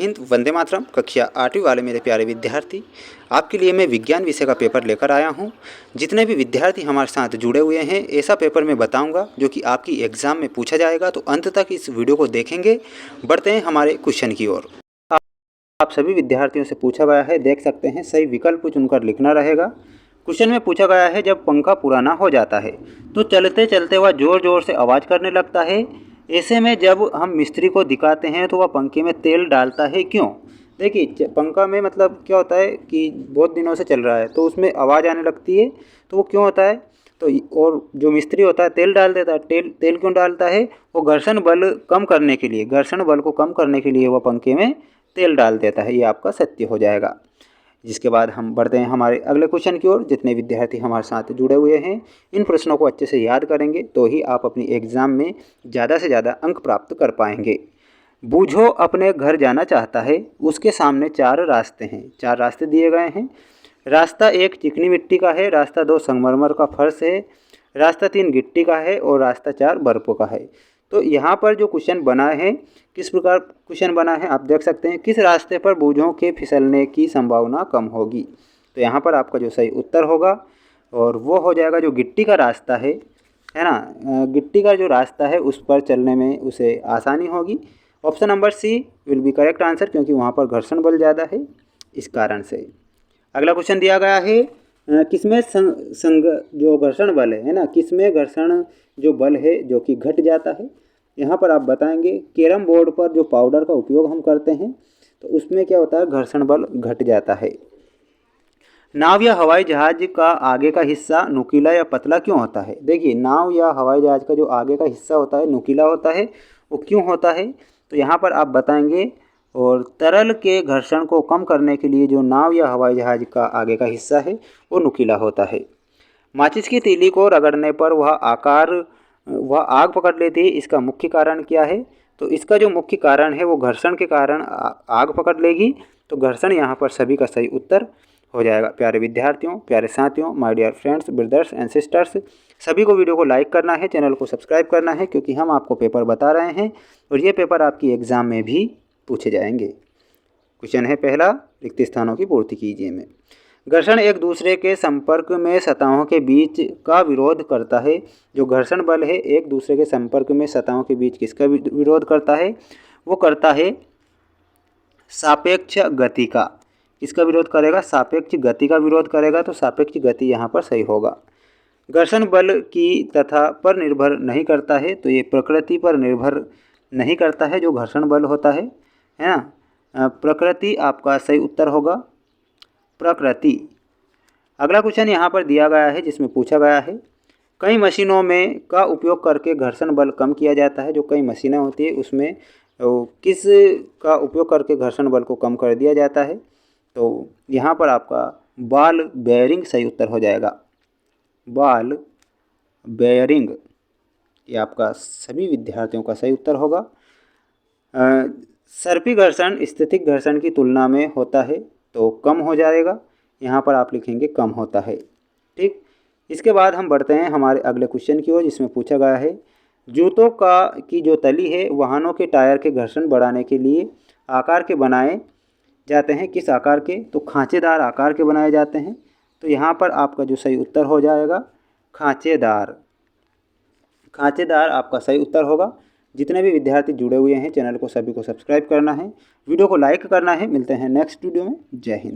हिंद, वंदे मातरम। कक्षा 8वीं वाले मेरे प्यारे विद्यार्थी, आपके लिए मैं विज्ञान विषय का पेपर लेकर आया हूं। जितने भी विद्यार्थी हमारे साथ जुड़े हुए हैं, ऐसा पेपर मैं बताऊंगा जो कि आपकी एग्ज़ाम में पूछा जाएगा, तो अंत तक इस वीडियो को देखेंगे। बढ़ते हैं हमारे क्वेश्चन की ओर। आप सभी विद्यार्थियों से पूछा गया है, देख सकते हैं, सही विकल्प चुनकर लिखना रहेगा। क्वेश्चन में पूछा गया है, जब पंखा पुराना हो जाता है तो चलते चलते वह ज़ोर ज़ोर से आवाज़ करने लगता है। ऐसे में जब हम मिस्त्री को दिखाते हैं तो वह पंखे में तेल डालता है, क्यों? देखिए, पंखा में मतलब क्या होता है कि बहुत दिनों से चल रहा है तो उसमें आवाज़ आने लगती है, तो वो क्यों होता है? तो और जो मिस्त्री होता है तेल डाल देता है। तेल क्यों डालता है? वो घर्षण बल कम करने के लिए, घर्षण बल को कम करने के लिए वह पंखे में तेल डाल देता है। ये आपका सत्य हो जाएगा। जिसके बाद हम बढ़ते हैं हमारे अगले क्वेश्चन की ओर। जितने विद्यार्थी हमारे साथ जुड़े हुए हैं, इन प्रश्नों को अच्छे से याद करेंगे तो ही आप अपनी एग्ज़ाम में ज़्यादा से ज़्यादा अंक प्राप्त कर पाएंगे। बूझो अपने घर जाना चाहता है, उसके सामने 4 रास्ते हैं। 4 रास्ते दिए गए हैं। रास्ता 1 चिकनी मिट्टी का है, रास्ता 2 संगमरमर का फर्श है, रास्ता 3 गिट्टी का है और रास्ता 4 बर्फ़ का है। तो यहाँ पर जो क्वेश्चन बना है, किस प्रकार क्वेश्चन बना है आप देख सकते हैं। किस रास्ते पर बूझों के फिसलने की संभावना कम होगी? तो यहाँ पर आपका जो सही उत्तर होगा और वो हो जाएगा जो गिट्टी का रास्ता है ना। गिट्टी का जो रास्ता है उस पर चलने में उसे आसानी होगी। Option number C will be correct answer, क्योंकि वहाँ पर घर्षण बल ज़्यादा है, इस कारण से। अगला क्वेश्चन दिया गया है, किसमें संग जो घर्षण बल है ना, किसमें घर्षण जो बल है जो कि घट जाता है? यहाँ पर आप बताएंगे कैरम बोर्ड पर जो पाउडर का उपयोग हम करते हैं तो उसमें क्या होता है, घर्षण बल घट जाता है। नाव या हवाई जहाज़ का आगे का हिस्सा नुकीला या पतला क्यों होता है? देखिए, नाव या हवाई जहाज़ का जो आगे का हिस्सा होता है नुकीला होता है, वो क्यों होता है? तो यहाँ पर आप बताएंगे। और तरल के घर्षण को कम करने के लिए जो नाव या हवाई जहाज़ का आगे का हिस्सा है वो नुकीला होता है। माचिस की तीली को रगड़ने पर वह आग पकड़ लेती है, इसका मुख्य कारण क्या है? तो इसका जो मुख्य कारण है वो घर्षण के कारण आग पकड़ लेगी। तो घर्षण यहाँ पर सभी का सही उत्तर हो जाएगा। प्यारे विद्यार्थियों, प्यारे साथियों, my dear friends, brothers and sisters, सभी को वीडियो को लाइक करना है, चैनल को सब्सक्राइब करना है, क्योंकि हम आपको पेपर बता रहे हैं और ये पेपर आपकी एग्ज़ाम में भी पूछे जाएंगे। क्वेश्चन है पहला, रिक्त स्थानों की पूर्ति कीजिए में। घर्षण एक दूसरे के संपर्क में सतहों के बीच का विरोध करता है। जो घर्षण बल है एक दूसरे के संपर्क में सतहों के बीच किसका विरोध करता है? वो करता है सापेक्ष गति का। किसका विरोध करेगा? सापेक्ष गति का विरोध करेगा। तो सापेक्ष गति यहाँ पर सही होगा। घर्षण बल की तथा पर निर्भर नहीं करता है, तो ये प्रकृति पर निर्भर नहीं करता है जो घर्षण बल होता है ना। प्रकृति आपका सही उत्तर होगा, प्रकृति। अगला क्वेश्चन यहाँ पर दिया गया है जिसमें पूछा गया है, कई मशीनों में का उपयोग करके घर्षण बल कम किया जाता है। जो कई मशीनें होती है उसमें किस का उपयोग करके घर्षण बल को कम कर दिया जाता है? तो यहाँ पर आपका बॉल बेयरिंग सही उत्तर हो जाएगा। बॉल बेयरिंग, ये आपका सभी विद्यार्थियों का सही उत्तर होगा। सर्पी घर्षण स्थितिक घर्षण की तुलना में होता है, तो कम हो जाएगा। यहाँ पर आप लिखेंगे कम होता है। ठीक, इसके बाद हम बढ़ते हैं हमारे अगले क्वेश्चन की ओर, जिसमें पूछा गया है, जूतों की जो तली है वाहनों के टायर के घर्षण बढ़ाने के लिए आकार के बनाए जाते हैं। किस आकार के? तो खांचेदार आकार के बनाए जाते हैं। तो यहाँ पर आपका जो सही उत्तर हो जाएगा खांचेदार। खांचेदार आपका सही उत्तर होगा। जितने भी विद्यार्थी जुड़े हुए हैं, चैनल को सभी को सब्सक्राइब करना है, वीडियो को लाइक करना है। मिलते हैं नेक्स्ट वीडियो में। जय हिंद।